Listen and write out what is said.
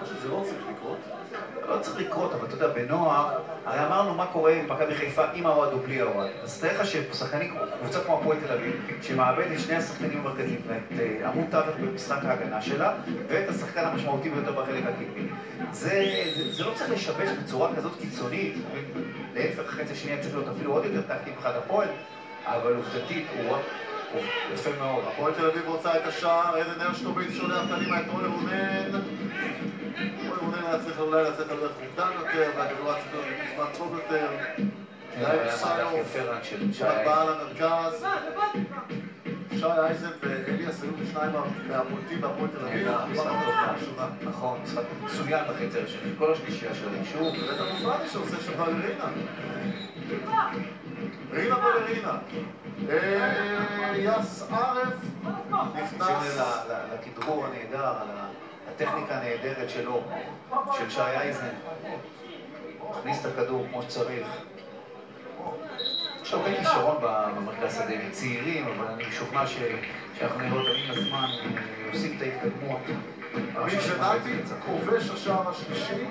שזה לא צריך לקרות. לא צריך לקרות, אבל אתה יודע, בנוער, הרי אמרנו מה קורה עם מכבי חיפה עם האוהד או בלי האוהד. אז תראה לך ששחקנים, קבוצה כמו הפועל תל אביב, שמאבד את שני השחקנים המרכזיים, את עמוד תווך במשחק ההגנה שלה, ואת השחקן המשמעותי ביותר בחלק הקדמי. זה לא צריך לשבש בצורה כזאת קיצונית, להפך, חצי שנייה צריך להיות אפילו עוד יותר טקטי מבחינת הפועל, אבל עובדתית הוא יפה מאוד. הפועל תל אביב רוצה את השער, עדן הרשקוביץ שולח קדימה את רוני רונן. רוני רונן היה צריך אולי לצאת על דרך מוקדם יותר, והכדור היה צריך להיות בזמן טוב יותר. היה מהלך יפה רק של שי בעל המרכז. שי אייזן ואליאס היו שניים מהבולטים בהפועל תל אביב. נכון, משחק מצוין בחצי השני, כל השלישייה של שוב. ואת המופרני שעושה שם בלרינה. רינה בלרינה. יס ערף נכנס לכדרור הנהדר, הטכניקה הנהדרת שלו, של שי אייזן. מכניס את הכדור כמו שצריך. יש הרבה כישרון במרכז שדה, צעירים, אבל אני משוכנע שאנחנו נראה אותם עם הזמן, עושים את ההתקדמות. אביב ונתי כובש השער השלישי.